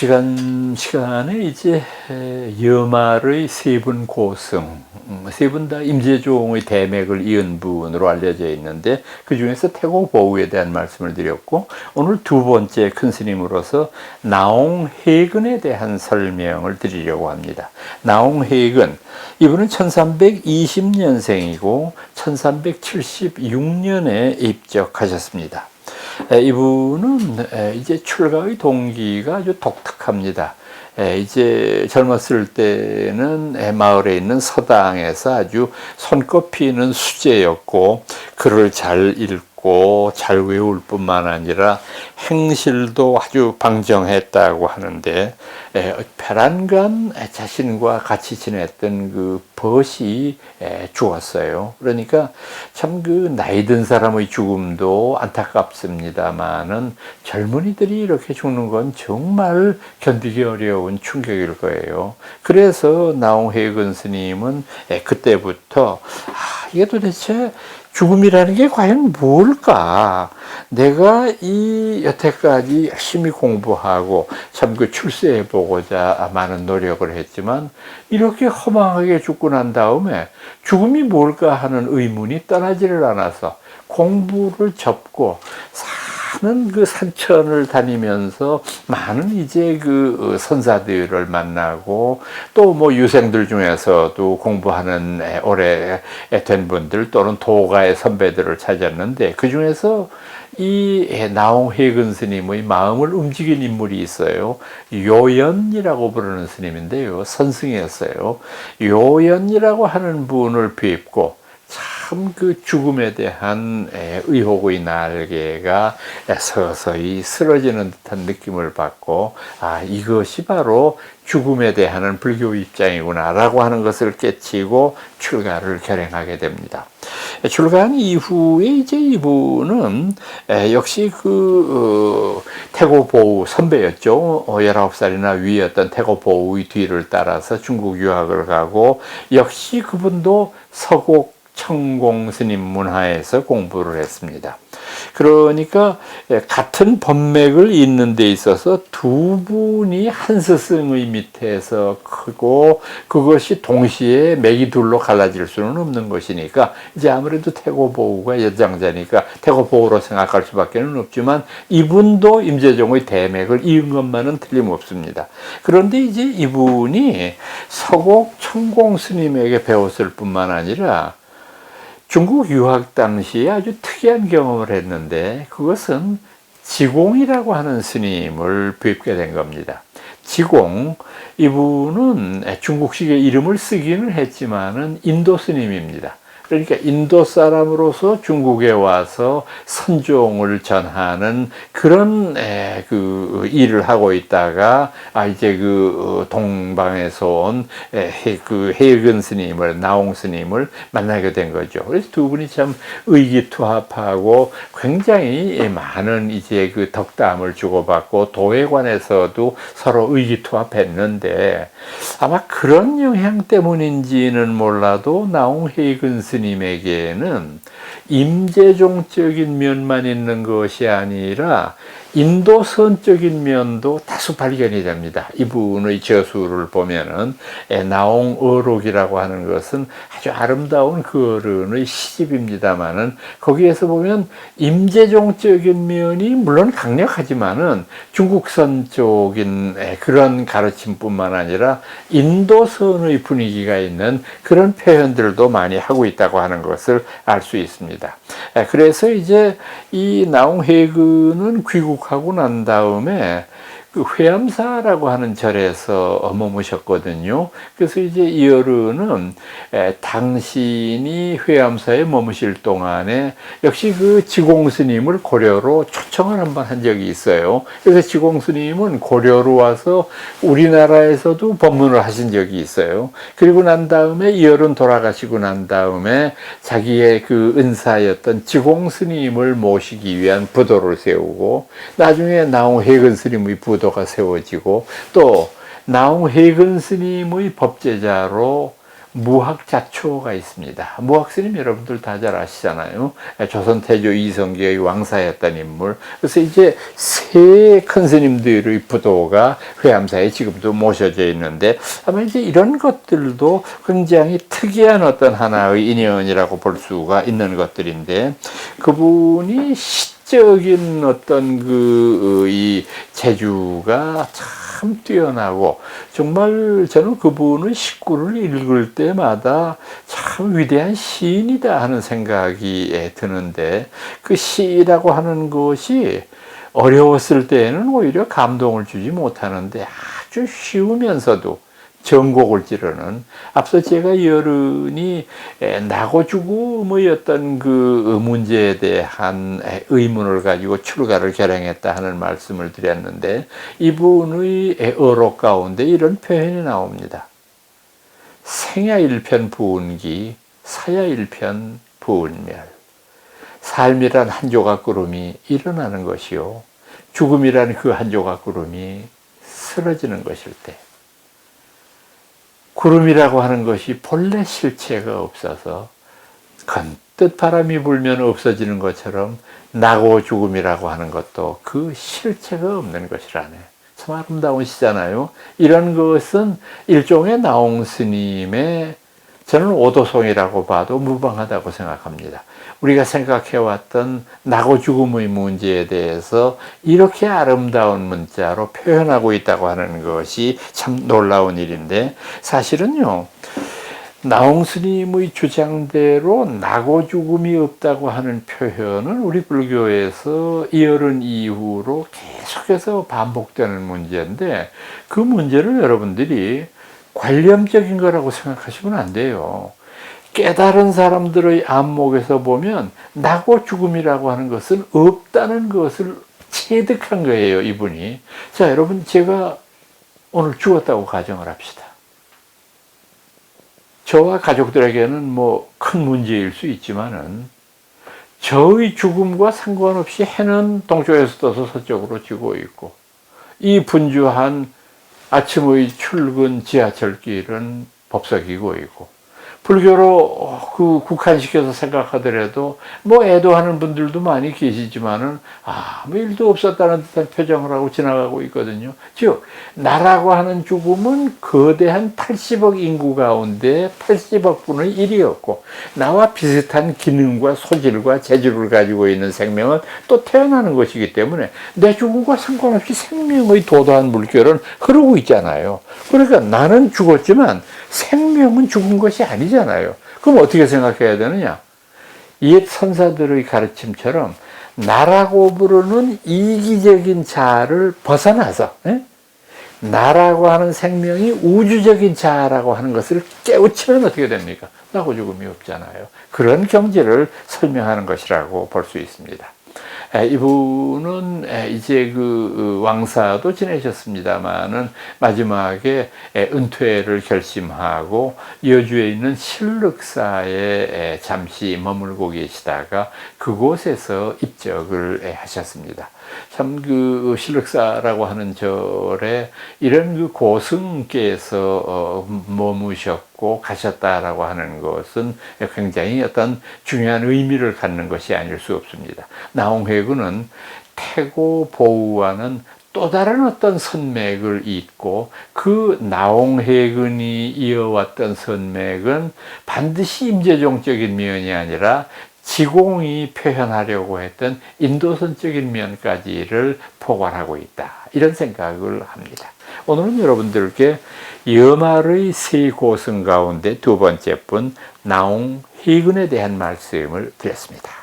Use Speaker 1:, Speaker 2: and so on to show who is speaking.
Speaker 1: 지난 시간에 이제 여말의 세 분 고승, 세 분 다 임재종의 대맥을 이은 분으로 알려져 있는데 그 중에서 태고보우에 대한 말씀을 드렸고, 오늘 두 번째 큰 스님으로서 나홍해근에 대한 설명을 드리려고 합니다. 나홍해근, 이분은 1320년생이고 1376년에 입적하셨습니다. 이분은 이제 출가의 동기가 아주 독특합니다. 이제 젊었을 때는 마을에 있는 서당에서 아주 손꼽히는 수재였고, 글을 잘 읽고 잘 외울 뿐만 아니라 행실도 아주 방정했다고 하는데, 페란간 자신과 같이 지냈던 그 벗이 죽었어요. 그러니까 참 그 나이 든 사람의 죽음도 안타깝습니다만은 젊은이들이 이렇게 죽는 건 정말 견디기 어려운 충격일 거예요. 그래서 나홍해근 스님은 그때부터 이게 도대체 죽음이라는 게 과연 뭘까? 내가 이 여태까지 열심히 공부하고 참 그 출세해 보고자 많은 노력을 했지만 이렇게 허망하게 죽고 난 다음에 죽음이 뭘까 하는 의문이 떠나지를 않아서 공부를 접고 사는 그 산천을 다니면서 많은 이제 그 선사들을 만나고, 또 뭐 유생들 중에서도 공부하는 오래된 분들 또는 도가의 선배들을 찾았는데, 그 중에서 이 나홍해근 스님의 마음을 움직인 인물이 있어요. 요연이라고 부르는 스님인데요, 선승이었어요. 요연이라고 하는 분을 뵙고 참 그 죽음에 대한 의혹의 날개가 서서히 쓰러지는 듯한 느낌을 받고, 이것이 바로 죽음에 대한 불교 입장이구나 라고 하는 것을 깨치고 출가를 결행하게 됩니다. 출가한 이후에 이제 이분은 역시 태고보우 선배였죠. 19살이나 위였던 태고보우의 뒤를 따라서 중국 유학을 가고, 역시 그분도 서곡 청공 스님 문화에서 공부를 했습니다. 그러니까 같은 법맥을 잇는 데 있어서 두 분이 한 스승의 밑에서 크고, 그것이 동시에 맥이 둘로 갈라질 수는 없는 것이니까 이제 아무래도 태고보우가 여장자니까 태고보우로 생각할 수밖에 없지만, 이분도 임재종의 대맥을 이은 것만은 틀림없습니다. 그런데 이제 이분이 서곡 청공 스님에게 배웠을 뿐만 아니라 중국 유학 당시에 아주 특이한 경험을 했는데, 그것은 지공이라고 하는 스님을 뵙게 된 겁니다. 지공, 이분은 중국식의 이름을 쓰기는 했지만은 인도 스님입니다. 그러니까 인도 사람으로서 중국에 와서 선종을 전하는 그런 그 일을 하고 있다가 이제 그 동방에서 온 그 해근 스님을, 나홍 스님을 만나게 된 거죠. 그래서 두 분이 참 의기투합하고 굉장히 많은 이제 그 덕담을 주고받고 도에 관해서도 서로 의기투합했는데, 아마 그런 영향 때문인지는 몰라도 나홍해근 스님에게는 임재종적인 면만 있는 것이 아니라 인도선적인 면도 다수 발견이 됩니다. 이분의 저수를 보면은 나홍어록이라고 하는 것은 아주 아름다운 그 어른의 시집입니다만은, 거기에서 보면 임재종적인 면이 물론 강력하지만은 중국선 쪽인 그런 가르침뿐만 아니라 인도선의 분위기가 있는 그런 표현들도 많이 하고 있다고 하는 것을 알 수 있습니다. 그래서 이제 이 나홍해근은 귀국하고 난 다음에 그 회암사라고 하는 절에서 머무셨거든요. 그래서 이제 이 어른은 당신이 회암사에 머무실 동안에 역시 그 지공 스님을 고려로 초청을 한번 한 적이 있어요. 그래서 지공 스님은 고려로 와서 우리나라에서도 법문을 하신 적이 있어요. 그리고 난 다음에 이 어른 돌아가시고 난 다음에 자기의 그 은사였던 지공 스님을 모시기 위한 부도를 세우고, 나중에 나홍해근 스님의 부도가 세워지고, 또 나홍해근 스님의 법제자로 무학자초가 있습니다. 무학스님 여러분들 다 잘 아시잖아요. 조선 태조 이성계의 왕사였던 인물. 그래서 이제 세 큰 스님들의 부도가 회암사에 지금도 모셔져 있는데, 아마 이제 이런 것들도 굉장히 특이한 어떤 하나의 인연이라고 볼 수가 있는 것들인데, 그분이 시적인 어떤 이 재주가 참 뛰어나고, 정말 저는 그분의 식구를 읽을 때마다 참 위대한 시인이다 하는 생각이 드는데, 그 시라고 하는 것이 어려웠을 때에는 오히려 감동을 주지 못하는데 아주 쉬우면서도 전곡을 찌르는, 앞서 제가 여른이 나고 죽음의 어떤 그 문제에 대한 의문을 가지고 출가를 결행했다 하는 말씀을 드렸는데, 이분의 어록 가운데 이런 표현이 나옵니다. 생야일편 부운기, 사야일편 부운멸. 삶이란 한 조각 구름이 일어나는 것이요, 죽음이란 그 한 조각 구름이 쓰러지는 것일 때, 구름이라고 하는 것이 본래 실체가 없어서 건뜻 바람이 불면 없어지는 것처럼, 나고 죽음이라고 하는 것도 그 실체가 없는 것이라네. 참 아름다운 시잖아요. 이런 것은 일종의 나홍 스님의, 저는 오도송이라고 봐도 무방하다고 생각합니다. 우리가 생각해왔던 나고 죽음의 문제에 대해서 이렇게 아름다운 문자로 표현하고 있다고 하는 것이 참 놀라운 일인데, 사실은요, 나홍 스님의 주장대로 나고 죽음이 없다고 하는 표현은 우리 불교에서 이어른 이후로 계속해서 반복되는 문제인데, 그 문제를 여러분들이 관념적인 거라고 생각하시면 안 돼요. 깨달은 사람들의 안목에서 보면 나고 죽음이라고 하는 것은 없다는 것을 체득한 거예요, 이분이. 자, 여러분, 제가 오늘 죽었다고 가정을 합시다. 저와 가족들에게는 뭐 큰 문제일 수 있지만은, 저의 죽음과 상관없이 해는 동쪽에서 떠서 서쪽으로 지고 있고, 이 분주한 아침의 출근 지하철길은 법석이고 있고, 불교로 그 국한시켜서 생각하더라도 뭐 애도하는 분들도 많이 계시지만은 아무 일도 없었다는 듯한 표정을 하고 지나가고 있거든요. 즉, 나라고 하는 죽음은 거대한 80억 인구 가운데 80억 분의 1이었고, 나와 비슷한 기능과 소질과 재주를 가지고 있는 생명은 또 태어나는 것이기 때문에 내 죽음과 상관없이 생명의 도도한 물결은 흐르고 있잖아요. 그러니까 나는 죽었지만 생명은 죽은 것이 아니잖아요. 그럼 어떻게 생각해야 되느냐? 옛 선사들의 가르침처럼 나라고 부르는 이기적인 자아를 벗어나서, 나라고 하는 생명이 우주적인 자아라고 하는 것을 깨우치면 어떻게 됩니까? 나고 죽음이 없잖아요. 그런 경지를 설명하는 것이라고 볼 수 있습니다. 이분은 이제 그 왕사도 지내셨습니다만은 마지막에 은퇴를 결심하고 여주에 있는 실륵사에 잠시 머물고 계시다가 그곳에서 입적을 하셨습니다. 참 그 실륵사라고 하는 절에 이런 그 고승께서 머무셨고 가셨다라고 하는 것은 굉장히 어떤 중요한 의미를 갖는 것이 아닐 수 없습니다. 나홍회군은 태고 보우와는 또 다른 어떤 선맥을 잇고, 그 나홍회군이 이어왔던 선맥은 반드시 임재종적인 면이 아니라 지공이 표현하려고 했던 인도선적인 면까지를 포괄하고 있다, 이런 생각을 합니다. 오늘은 여러분들께 여말의 세 고승 가운데 두 번째 분 나홍회군에 대한 말씀을 드렸습니다.